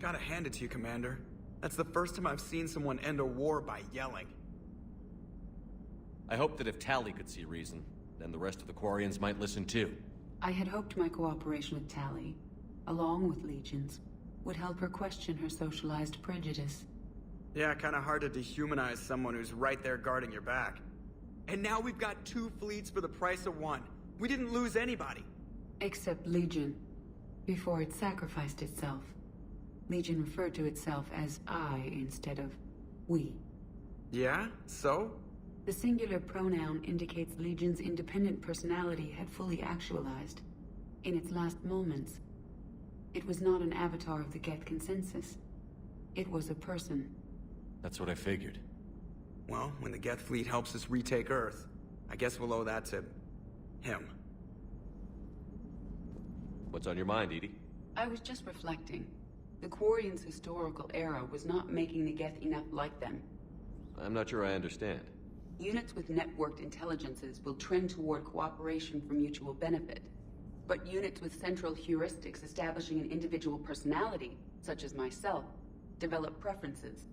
Gotta hand it to you, Commander. That's the first time I've seen someone end a war by yelling. I hope that if Tali could see reason, then the rest of the Quarians might listen too. I had hoped my cooperation with Tali, along with Legions, would help her question her socialized prejudice. Yeah, kinda hard to dehumanize someone who's right there guarding your back. And now we've got 2 fleets for the price of 1. We didn't lose anybody. Except Legion, before it sacrificed itself. Legion referred to itself as I instead of we. Yeah? So? The singular pronoun indicates Legion's independent personality had fully actualized. In its last moments, it was not an avatar of the Geth consensus. It was a person. That's what I figured. Well, when the Geth fleet helps us retake Earth, I guess we'll owe that to... him. What's on your mind, Edie? I was just reflecting. The Quarians' historical era was not making the Geth enough like them. I'm not sure I understand. Units with networked intelligences will trend toward cooperation for mutual benefit. But units with central heuristics establishing an individual personality, such as myself, develop preferences.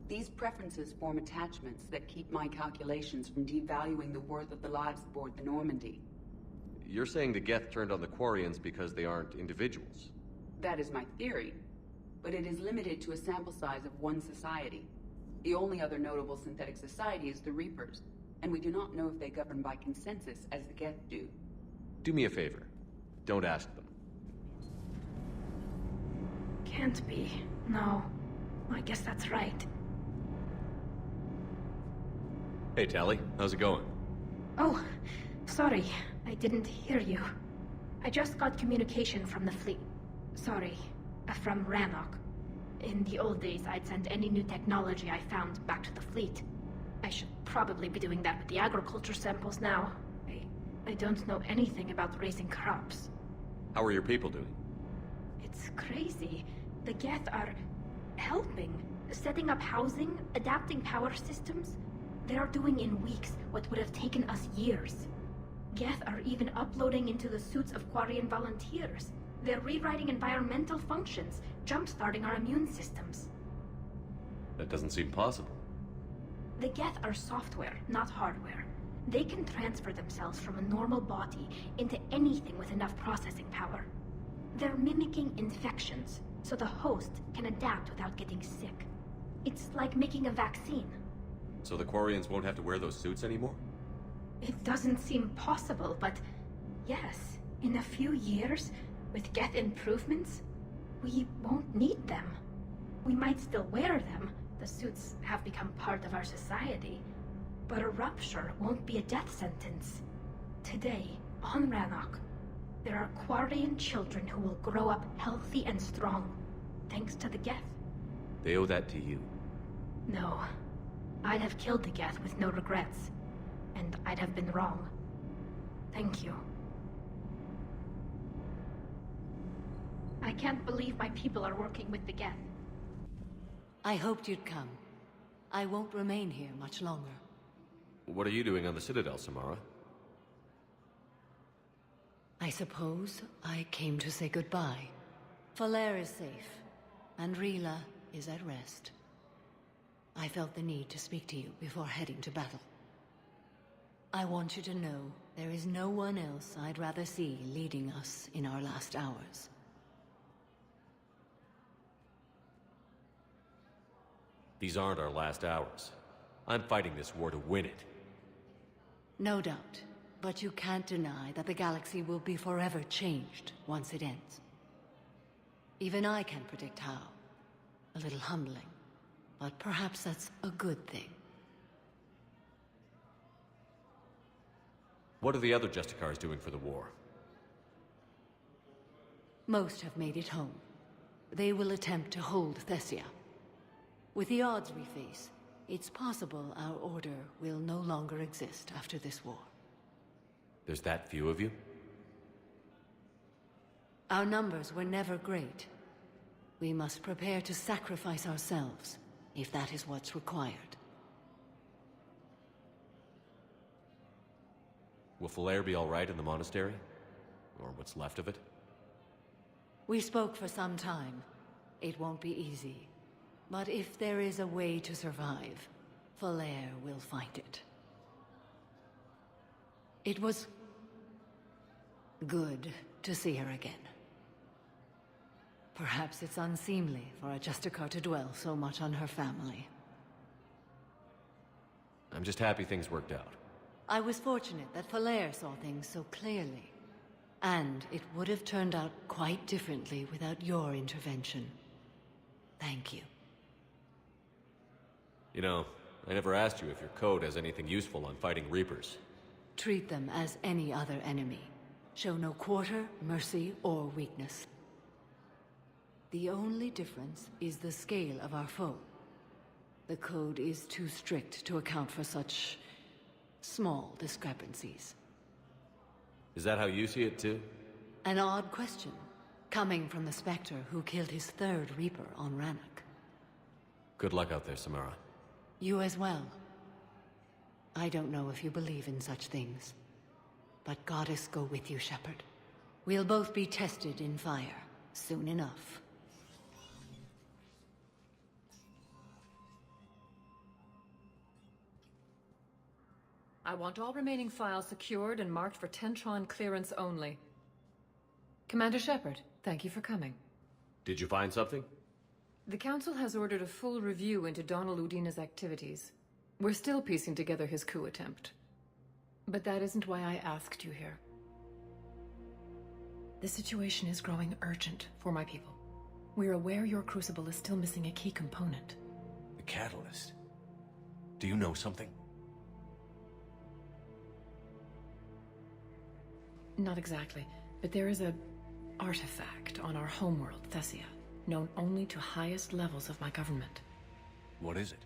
These preferences form attachments that keep my calculations from devaluing the worth of the lives aboard the Normandy. You're saying the Geth turned on the Quarians because they aren't individuals? That is my theory, but it is limited to a sample size of one society. The only other notable synthetic society is the Reapers, and we do not know if they govern by consensus as the Geth do. Do me a favor. Don't ask them. Can't be. No. I guess that's right. Hey, Tali. How's it going? Oh, sorry. I didn't hear you. I just got communication from the fleet. Sorry. From Rannoch. In the old days, I'd send any new technology I found back to the fleet. I should probably be doing that with the agriculture samples now. I don't know anything about raising crops. How are your people doing? It's crazy. The Geth are helping. Setting up housing, adapting power systems. They are doing in weeks what would have taken us years. Geth are even uploading into the suits of Quarian volunteers. They're rewriting environmental functions, jump-starting our immune systems. That doesn't seem possible. The Geth are software, not hardware. They can transfer themselves from a normal body into anything with enough processing power. They're mimicking infections, so the host can adapt without getting sick. It's like making a vaccine. So the Quarians won't have to wear those suits anymore? It doesn't seem possible, but yes, in a few years, with Geth improvements, we won't need them. We might still wear them. The suits have become part of our society. But a rupture won't be a death sentence. Today, on Rannoch, there are Quarian children who will grow up healthy and strong, thanks to the Geth. They owe that to you. No. I'd have killed the Geth with no regrets. And I'd have been wrong. Thank you. I can't believe my people are working with the Geth. I hoped you'd come. I won't remain here much longer. What are you doing on the Citadel, Samara? I suppose I came to say goodbye. Falair is safe, and Rila is at rest. I felt the need to speak to you before heading to battle. I want you to know there is no one else I'd rather see leading us in our last hours. These aren't our last hours. I'm fighting this war to win it. No doubt, but you can't deny that the galaxy will be forever changed once it ends. Even I can't predict how. A little humbling, but perhaps that's a good thing. What are the other Justicars doing for the war? Most have made it home. They will attempt to hold Thessia. With the odds we face, it's possible our order will no longer exist after this war. There's that few of you? Our numbers were never great. We must prepare to sacrifice ourselves, if that is what's required. Will Falair be all right in the monastery? Or what's left of it? We spoke for some time. It won't be easy. But if there is a way to survive, Falair will find it. It was good to see her again. Perhaps it's unseemly for a Justicar to dwell so much on her family. I'm just happy things worked out. I was fortunate that Falair saw things so clearly. And it would have turned out quite differently without your intervention. Thank you. You know, I never asked you if your code has anything useful on fighting Reapers. Treat them as any other enemy. Show no quarter, mercy, or weakness. The only difference is the scale of our foe. The code is too strict to account for such small discrepancies. Is that how you see it too? An odd question, coming from the Spectre who killed his third Reaper on Rannoch. Good luck out there, Samara. You as well. I don't know if you believe in such things, but Goddess go with you, Shepard. We'll both be tested in fire, soon enough. I want all remaining files secured and marked for Tentron clearance only. Commander Shepard, thank you for coming. Did you find something? The Council has ordered a full review into Donald Udina's activities. We're still piecing together his coup attempt. But that isn't why I asked you here. The situation is growing urgent for my people. We're aware your Crucible is still missing a key component. The catalyst. Do you know something? Not exactly, but there is a artifact on our homeworld, Thessia, known only to highest levels of my government. What is it?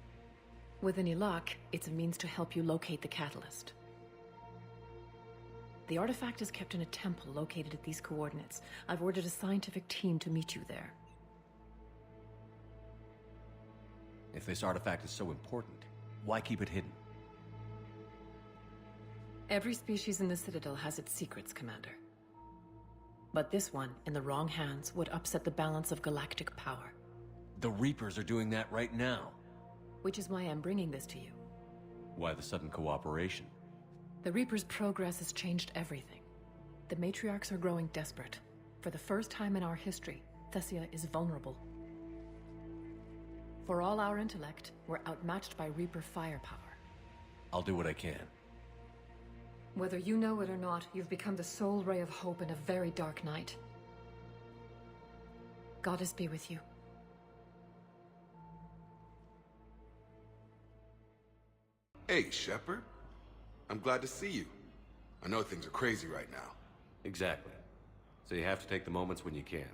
With any luck, it's a means to help you locate the catalyst. The artifact is kept in a temple located at these coordinates. I've ordered a scientific team to meet you there. If this artifact is so important, why keep it hidden? Every species in the Citadel has its secrets, Commander. But this one, in the wrong hands, would upset the balance of galactic power. The Reapers are doing that right now. Which is why I'm bringing this to you. Why the sudden cooperation? The Reapers' progress has changed everything. The matriarchs are growing desperate. For the first time in our history, Thessia is vulnerable. For all our intellect, we're outmatched by Reaper firepower. I'll do what I can. Whether you know it or not, you've become the sole ray of hope in a very dark night. Goddess be with you. Hey, Shepard. I'm glad to see you. I know things are crazy right now. Exactly. So you have to take the moments when you can.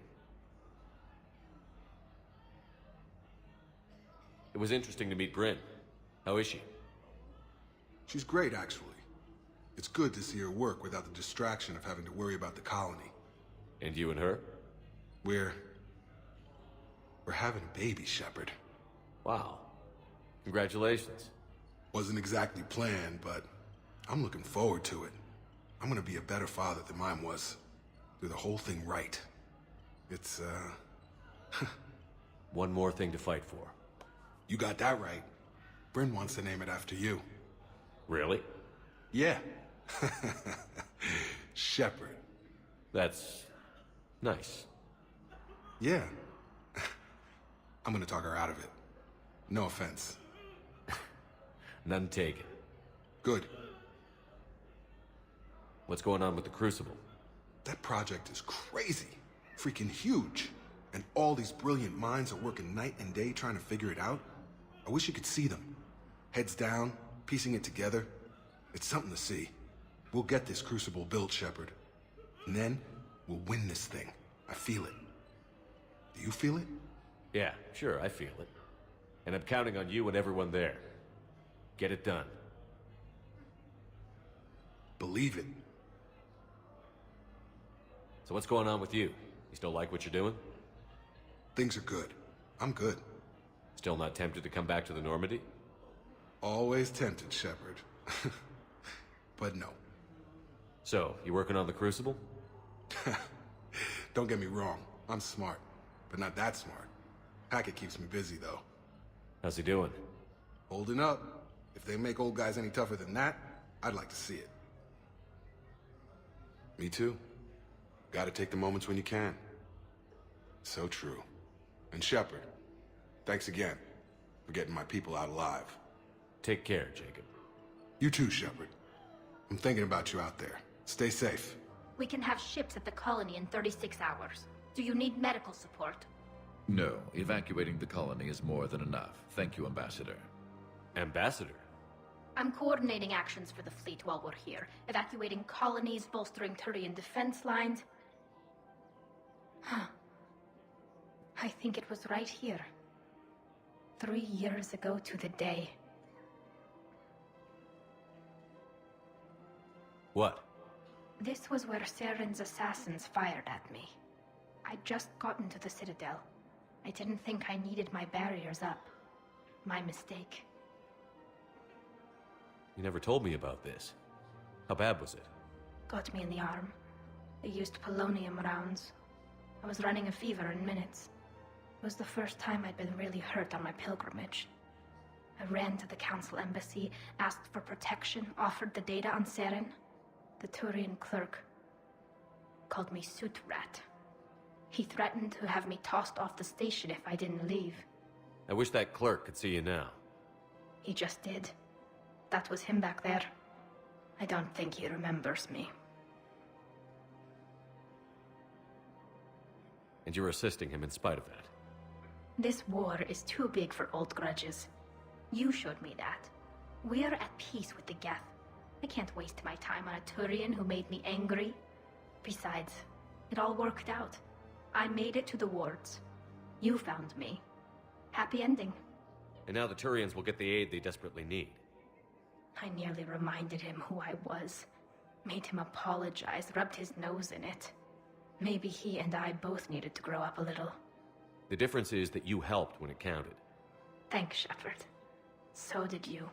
It was interesting to meet Bryn. How is she? She's great, actually. It's good to see her work without the distraction of having to worry about the colony. And you and her? We're having a baby, Shepard. Wow. Congratulations. Wasn't exactly planned, but I'm looking forward to it. I'm gonna be a better father than mine was. Do the whole thing right. It's, One more thing to fight for. You got that right. Bryn wants to name it after you. Really? Yeah. Shepard. That's nice. Yeah. I'm gonna talk her out of it. No offense. None taken. Good. What's going on with the Crucible? That project is crazy. Freaking huge. And all these brilliant minds are working night and day trying to figure it out. I wish you could see them. Heads down, piecing it together. It's something to see. We'll get this Crucible built, Shepard. And then, we'll win this thing. I feel it. Do you feel it? Yeah, sure, I feel it. And I'm counting on you and everyone there. Get it done. Believe it. So what's going on with you? You still like what you're doing? Things are good. I'm good. Still not tempted to come back to the Normandy? Always tempted, Shepard. But no. So, you working on the Crucible? Don't get me wrong. I'm smart. But not that smart. Hackett keeps me busy, though. How's he doing? Holding up. If they make old guys any tougher than that, I'd like to see it. Me too. Gotta take the moments when you can. So true. And Shepard, thanks again for getting my people out alive. Take care, Jacob. You too, Shepard. I'm thinking about you out there. Stay safe. We can have ships at the colony in 36 hours. Do you need medical support? No, evacuating the colony is more than enough. Thank you, Ambassador. Ambassador? I'm coordinating actions for the fleet while we're here. Evacuating colonies, bolstering Turian defense lines. Huh. I think it was right here. 3 years ago to the day. What? This was where Saren's assassins fired at me. I'd just gotten to the Citadel. I didn't think I needed my barriers up. My mistake. You never told me about this. How bad was it? Got me in the arm. They used polonium rounds. I was running a fever in minutes. It was the first time I'd been really hurt on my pilgrimage. I ran to the Council embassy, asked for protection, offered the data on Saren. The Turian clerk called me Soot Rat. He threatened to have me tossed off the station if I didn't leave. I wish that clerk could see you now. He just did. That was him back there. I don't think he remembers me. And you're assisting him in spite of that. This war is too big for old grudges. You showed me that. We're at peace with the Geth. I can't waste my time on a Turian who made me angry. Besides, it all worked out. I made it to the wards. You found me. Happy ending. And now the Turians will get the aid they desperately need. I nearly reminded him who I was. Made him apologize, rubbed his nose in it. Maybe he and I both needed to grow up a little. The difference is that you helped when it counted. Thanks, Shepard. So did you.